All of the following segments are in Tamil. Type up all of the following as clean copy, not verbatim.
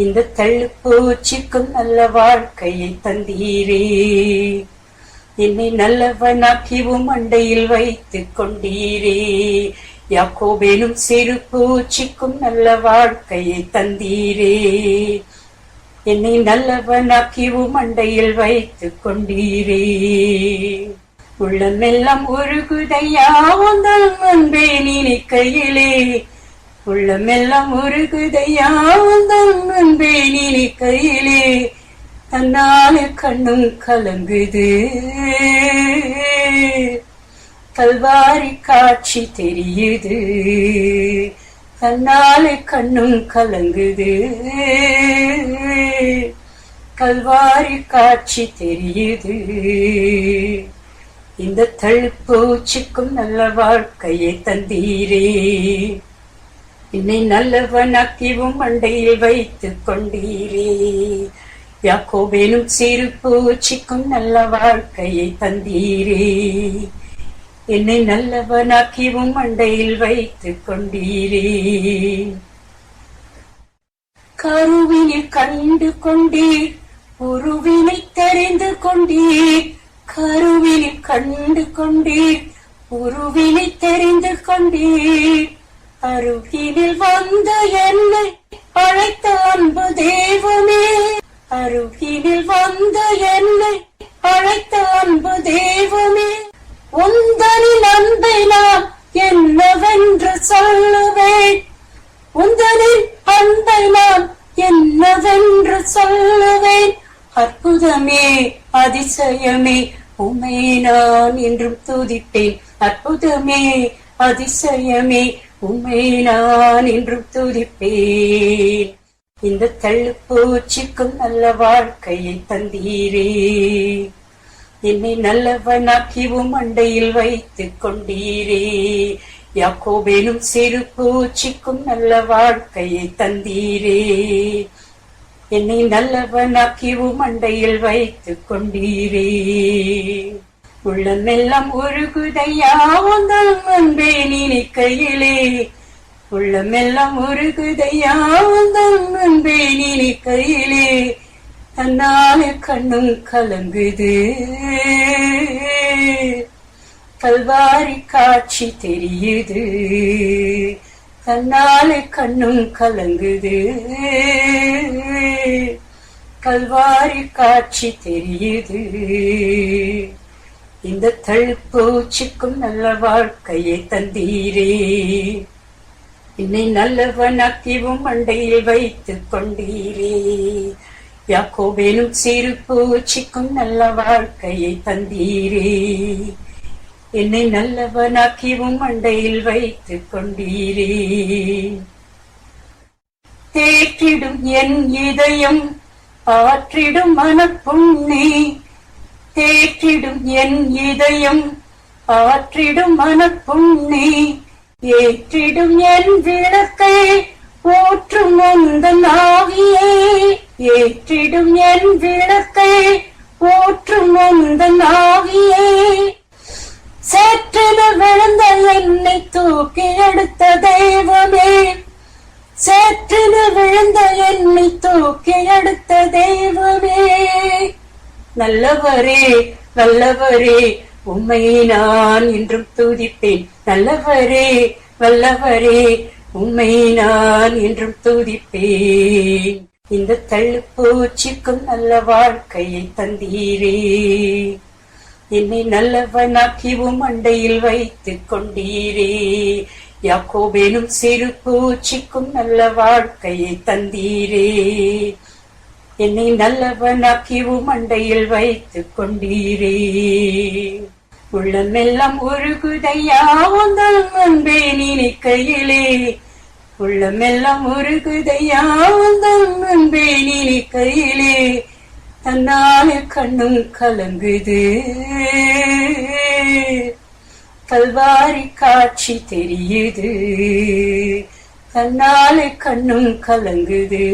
இந்த தள்ளுப்பூச்சிக்கும் நல்ல வாழ்க்கையை தந்தீரே. என்னை நல்லவனாக்கிவும் மண்டையில் வைத்துக் கொண்டீரே. யாக்கோபேனும் சிறு பூச்சிக்கும் நல்ல வாழ்க்கையை தந்தீரே. என்னை நல்லவனாக்கிவும் மண்டையில் வைத்துக் கொண்டீரே. உள்ளமெல்லாம் உருகுதையா உந்தன் அன்பே நினைக்கையிலே. உள்ளமெல்லாம் உருகுதையா உந்தன் அன்பே நினைக்கையிலே. தன்னாலே கண்ணும் கலங்குது, கல்வாரி காட்சி தெரியுது. தன்னாலே கண்ணும் கலங்குது, கல்வாரி காட்சி தெரியுது. இந்த தள்ளுப்பூச்சிக்கும் நல்ல வாழ்க்கையை தந்தீரே. என்னை நல்லவனாக்கிவும் மண்டையில் வைத்துக் கொண்டீரே. யாக்கோபேனும் சிறு பூச்சிக்கும் நல்ல வாழ்க்கையை தந்தீரே. என்னை நல்லவனாக்கிவும் மண்டையில் வைத்துக் கொண்டீரே. கருவினில் கண்டு கொண்டீர், உருவினை தெரிந்து கொண்டீர். கருவினில் கண்டு கொண்டீர், உருவினை தெரிந்து கொண்டீர். அருகினில் வந்த என்னை அழைத்த அன்பு தெய்வமே. அருகினில் வந்த என்னை அழைத்த அன்பு தெய்வமே. உந்தனின் அன்பை நான் என்னவென்று சொல்லுவேன். உந்தனின் அன்பை நான் என்னவென்று சொல்லுவேன். அற்புதமே அதிசயமே உம்மை நான் என்றும் துதிப்பேன். அற்புதமே அதிசயமே உம்மை நான் என்றும் துதிப்பேன். இந்த தள்ளுப்பூச்சிக்கும் நல்ல வாழ்க்கையை தந்தீரே. என்னை நல்லவனாக்கிவும் மண்டையில் வைத்துக் கொண்டீரே. யாக்கோபேனும் சிறு பூச்சிக்கும் நல்ல வாழ்க்கையை தந்தீரே. என்னை நல்லவனாக்கிவும் மண்டையில் வைத்துக் கொண்டீரே. உள்ளமெல்லாம் உருகுதையா உந்தன் அன்பே நினைக்கையிலே. உள்ளமெல்லாம் உருகுதையா உந்தன் அன்பே நினைக்கையிலே. தன்னாலே கண்ணும் கலங்குது, கல்வாரி காட்சி தெரியுது. தன்னாலே கண்ணும் கலங்குது, கல்வாரி காட்சி தெரியுது. இந்த தள்ளுப்பூச்சிக்கும் நல்ல வாழ்க்கையை தந்தீரே. என்னை நல்லவனாக்கிவும் மண்டையில் வைத்துக் கொண்டீரே. யாக்கோபேனும் சிறு பூச்சிக்கும் நல்ல வாழ்க்கையை தந்தீரே. என்னை நல்லவனாக்கிவும் மண்டையில் வைத்துக் கொண்டீரே. தேற்றிடும் என் இதயம் ஆற்றிடும் மனப்புண்ணே. தேற்றிடும் என் இதயம் ஆற்றிடும் மனப்புண்ணே. ஏற்றிடும் என் விளக்கை ஊற்றும் உந்தன் ஆவியே. ஏற்றிடும் என் விளக்கை ஊற்றும் உந்தன் ஆவியே. சேற்றில் விழுந்த என்னை தூக்கி எடுத்த தெய்வமே. சேற்றில் விழுந்த என்னை தூக்கி எடுத்த தெய்வமே. நல்லவரே நல்லவரே உம்மை நான் என்றும் துதிப்பேன். நல்லவரே வல்லவரே உம்மை நான் என்றும் துதிப்பேன். இந்த தள்ளுப்பூச்சிக்கும் நல்ல வாழ்க்கையை தந்தீரே. என்னை நல்லவனாக்கிவும் மண்டையில் வைத்துக் கொண்டீரே. யாக்கோபேனும் சிறு பூச்சிக்கும் நல்ல வாழ்க்கையை தந்தீரே. என்னை நல்லவனாக்கிவும் மண்டையில் வைத்துக் கொண்டீரே. உள்ளமெல்லாம் உருகுதையா உந்தன் அன்பே நினைக்கையிலே. உள்ளமெல்லாம் உருகுதையா உந்தன் அன்பே நினைக்கையிலே. தன்னாலே கண்ணும் கலங்குது, கல்வாரி காட்சி தெரியுது. தன்னாலே கண்ணும் கலங்குது,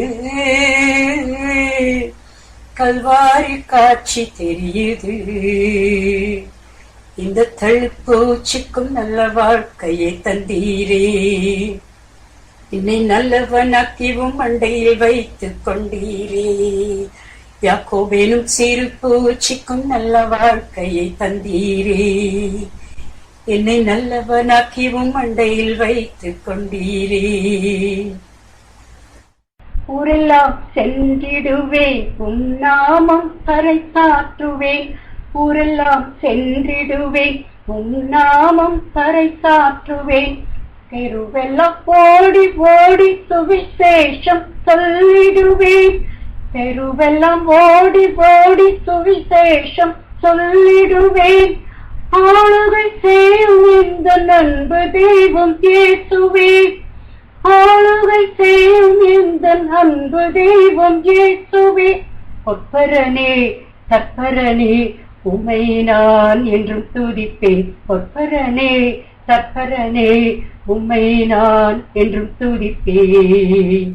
கல்வாரி காட்சி தெரியுது. இந்த தள்ளுப்பூச்சிக்கும் நல்ல வாழ்க்கையை தந்தீரே. என்னை நல்லவனாக்கிவும் மண்டையில் வைத்துக் கொண்டீரே. யாக்கோபேனும் சிறு பூச்சிக்கும் நல்ல வாழ்க்கையை தந்தீரே. என்னை நல்லவனாக்கிவும் மண்டையில் வைத்துக் கொண்டீரே. ஊரெல்லாம் சென்றிடுவேன், உம் நாமம் பறைசாற்றுவேன். ஊரெல்லாம் சென்றிடுவேன், உம் நாமம் பறைசாற்றுவேன். தெருவெல்லாம் ஓடி ஓடி சுவிசேஷம் சொல்லிடுவேன். தெருவெல்லாம் ஓடி ஓடி சுவிசேஷம் சொல்லிடுவேன். ஆளுகை செய்யும் இந்த அன்பு தெய்வம் இயேசுவே. ஆளுகை செய்யும் இந்த அன்பு தெய்வம் இயேசுவே. பொற்பரனே தற்பரனே உம்மை நான் என்றும் துதிப்பேன். பொற்பரனே தற்பரனே உம்மை நான் என்றும் துதிப்பேன்.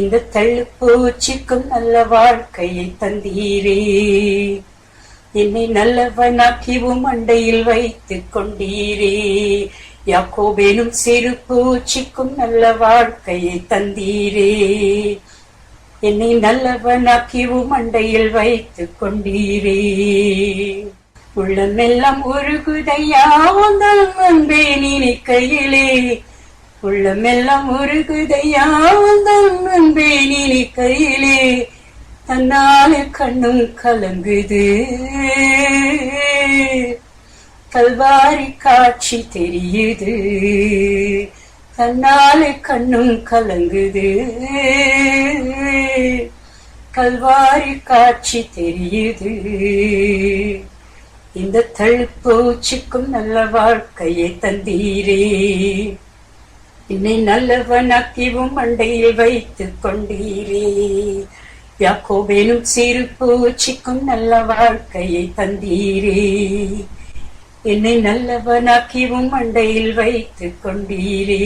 இந்த தள்ளுப்பூச்சிக்கும் நல்ல வாழ்க்கையை தந்தீரே. என்னை நல்லவனாக்கிவும் மண்டையில் வைத்துக் கொண்டீரே. யாக்கோபேனும் சிறு பூச்சிக்கும் நல்ல வாழ்க்கையை தந்தீரே. என்னை நல்லவனாக்கிவும் மண்டையில் வைத்துக் கொண்டீரே. உள்ளமெல்லாம் உருகுதையா உந்தன் அன்பே நினைக்கையிலே. உள்ளமெல்லாம் உருகுதையா உந்தன் அன்பே நினைக்கையிலே. தன்னாலே கண்ணும் கலங்குது, கல்வாரி காட்சி தெரியுது. தன்னாலே கண்ணும் கலங்குது, கல்வாரி காட்சி தெரியுது. இந்த தள்ளுப்பூச்சிக்கும் நல்ல வாழ்க்கையை தந்தீரே. என்னை நல்லவனாக்கிவும் மண்டையில் வைத்துக் கொண்டீரே. யாக்கோபேனும் சிறு பூச்சிக்கும் நல்ல வாழ்க்கையை தந்தீரே. என்னை நல்லவனாக்கிவும் மண்டையில் வைத்துக் கொண்டீரே.